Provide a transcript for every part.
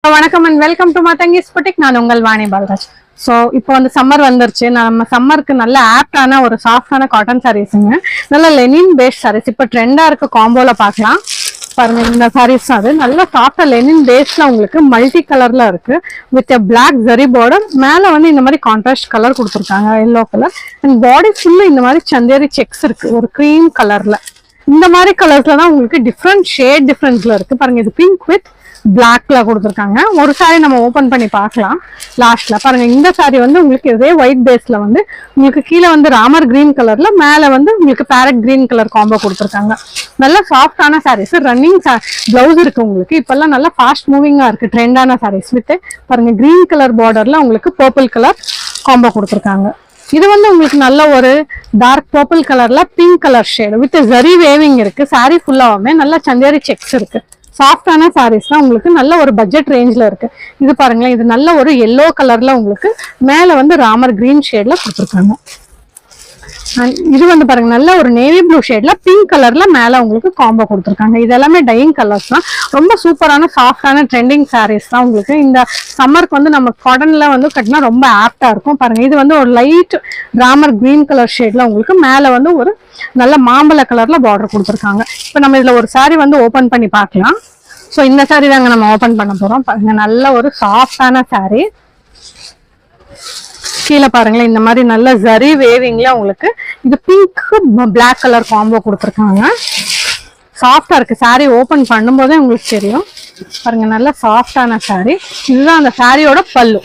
வணக்கம் and welcome to மாதங்கிஸ் boutique. நான் உங்கள் வாணி பால்ராஜ். ஸோ இப்போ வந்து சம்மர் வந்துருச்சு. நம்ம சம்மருக்கு நல்ல ஆப்டான ஒரு சாஃப்டான காட்டன் சாரீஸுங்க, நல்ல லெனின் பேஸ் சாரீஸ் இப்போ ட்ரெண்டா இருக்க காம்போல பார்க்கலாம். பாருங்க, இந்த சாரீஸ் அது நல்ல சாஃப்டா லெனின் பேஸ்ல உங்களுக்கு மல்டி கலர்ல இருக்கு வித் பிளாக் ஜரி பார்டர். மேல வந்து இந்த மாதிரி கான்ட்ராஸ்ட் கலர் கொடுத்துருக்காங்க, yellow colour. And body full இந்த மாதிரி சந்தேரி செக்ஸ் இருக்கு ஒரு கிரீம் கலர்ல. இந்த மாதிரி கலர்ஸ்ல தான் உங்களுக்கு டிஃப்ரெண்ட் ஷேட் டிஃப்ரென்ஸ்ல இருக்கு. பாருங்க, இது பிங்க் வித் பிளாக்ல கொடுத்துருக்காங்க. ஒரு சாரி நம்ம ஓபன் பண்ணி பார்க்கலாம் லாஸ்ட்ல. பாருங்க, இந்த சாரி வந்து உங்களுக்கு இதே ஒயிட் பேஸ்ல வந்து உங்களுக்கு கீழே வந்து ராமர் கிரீன் கலர்ல, மேல வந்து உங்களுக்கு பேரட் கிரீன் கலர் காம்போ கொடுத்துருக்காங்க. நல்ல சாஃப்டான சாரீஸ், ரன்னிங் பிளவுஸ் இருக்கு உங்களுக்கு. இப்பெல்லாம் நல்லா ஃபாஸ்ட் மூவிங்கா இருக்கு ட்ரெண்டான சாரீஸ் வித் பாருங்க கிரீன் கலர் பார்டர்ல உங்களுக்கு பர்பிள் கலர் காம்போ கொடுத்துருக்காங்க. இது வந்து உங்களுக்கு நல்ல ஒரு டார்க் பர்பிள் கலர்ல pink colour shade with zari waving இருக்கு. சாரி ஃபுல்லாவுமே நல்ல சந்தேரி செக்ஸ் இருக்கு. சாஃப்டான சாரீஸ் தான் உங்களுக்கு நல்ல ஒரு பட்ஜெட் ரேஞ்ச்ல இருக்கு. இது பாருங்களேன், இது நல்ல ஒரு எல்லோ கலர்ல உங்களுக்கு மேல வந்து ராமர் கிரீன் ஷேட்ல கொடுத்துருக்காங்க. இது வந்து பாருங்க நல்ல ஒரு நேவி ப்ளூ ஷேட்ல பிங்க் கலர்ல மேல உங்களுக்கு காம்போ கொடுத்துருக்காங்க. இது எல்லாமே டையிங் கலர்ஸ் தான். ரொம்ப சூப்பரான சாஃப்டான ட்ரெண்டிங் சாரீஸ் தான் உங்களுக்கு. இந்த சம்மருக்கு வந்து நம்ம காட்டன்ல வந்து கட்டினா ரொம்ப ஆப்டா இருக்கும். பாருங்க, இது வந்து ஒரு லைட் ராமர் கிரீன் கலர் ஷேட்ல உங்களுக்கு மேல வந்து ஒரு நல்ல மாம்பழ கலர்ல பார்டர் கொடுத்துருக்காங்க. இப்போ நம்ம இதுல ஒரு சாரி வந்து ஓபன் பண்ணி பார்க்கலாம். ஸோ இந்த சாரி தாங்க நம்ம ஓபன் பண்ண போறோம். பாருங்க, நல்ல ஒரு சாஃப்டான சாரி. கீழே பாருங்களேன், இந்த மாதிரி நல்ல ஜரி வேவிங்ல உங்களுக்கு இது பிங்க் பிளாக் கலர் காம்போ கொடுத்துருக்காங்க. சாஃப்டா இருக்கு சாரி. ஓபன் பண்ணும்போதே உங்களுக்கு தெரியும். பாருங்க, நல்ல சாஃப்டான சாரி. இதுதான் அந்த சாரியோட பல்லு.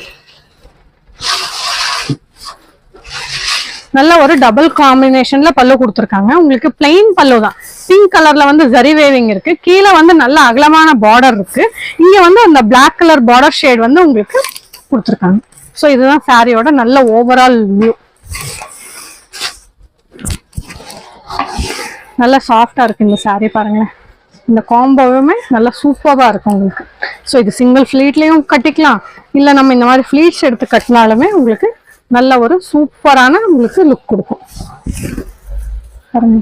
நல்ல ஒரு டபுள் காம்பினேஷன்ல பல்லு கொடுத்துருக்காங்க. உங்களுக்கு பிளைன் பல்லு தான். பிங்க் கலர்ல வந்து ஜரி வேவிங் இருக்கு. கீழே வந்து நல்ல அகலமான பார்டர் இருக்கு. இங்க வந்து அந்த பிளாக் கலர் பார்டர் ஷேட் வந்து உங்களுக்கு கொடுத்துருக்காங்க. ஸோ இதுதான் சாரியோட நல்ல ஓவரால் வியூ. நல்லா சாஃப்டா இருக்கு இந்த சாரி. பாருங்களேன், இந்த காம்போவுமே நல்லா சூப்பராக இருக்கும் உங்களுக்கு. ஸோ இது சிங்கிள் ஃபிளீட்லயும் கட்டிக்கலாம், இல்லை நம்ம இந்த மாதிரி ஃபிளீட்ஸ் எடுத்து கட்டினாலுமே உங்களுக்கு நல்ல ஒரு சூப்பரான உங்களுக்கு லுக் கொடுக்கும். பாருங்க,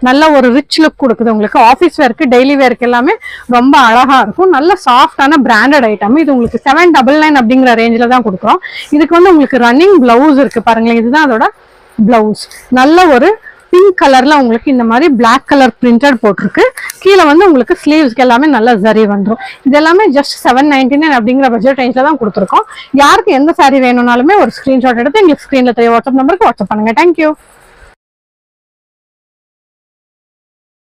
நல்ல ஒரு ரிச் லுக் கொடுக்குது உங்களுக்கு. ஆஃபீஸ் வேர்க்கு டெய்லி வேர்க்கு எல்லாமே ரொம்ப அழகா இருக்கும். நல்ல சாஃப்டான பிராண்டட் ஐட்டம். இது உங்களுக்கு 799 அப்படிங்கிற ரேஞ்சில தான் கொடுக்குறோம். இதுக்கு வந்து உங்களுக்கு ரன்னிங் பிளவுஸ் இருக்கு. பாருங்களேன், இதுதான் அதோட பிளவுஸ். நல்ல ஒரு பிங்க் கலர்ல உங்களுக்கு இந்த மாதிரி பிளாக் கலர் பிரிண்டட் போட்டிருக்கு. கீழே வந்து உங்களுக்கு ஸ்லீவ்ஸ்க்கு எல்லாமே நல்லா ஜரி வந்துடும். இது எல்லாமே ஜஸ்ட் 799 அப்படிங்கிற பட்ஜெட் ரேஞ்சில தான் கொடுத்துருக்கோம். யாருக்கு எந்த சாரி வேணும்னாலுமே ஒரு ஸ்கிரீன்ஷாட் எடுத்து எங்களுக்கு ஸ்கிரீன்ல தெரிய வாட்ஸ்அப் நம்பருக்கு வாட்ஸ்அப் பண்ணுங்க. தேங்க்யூ.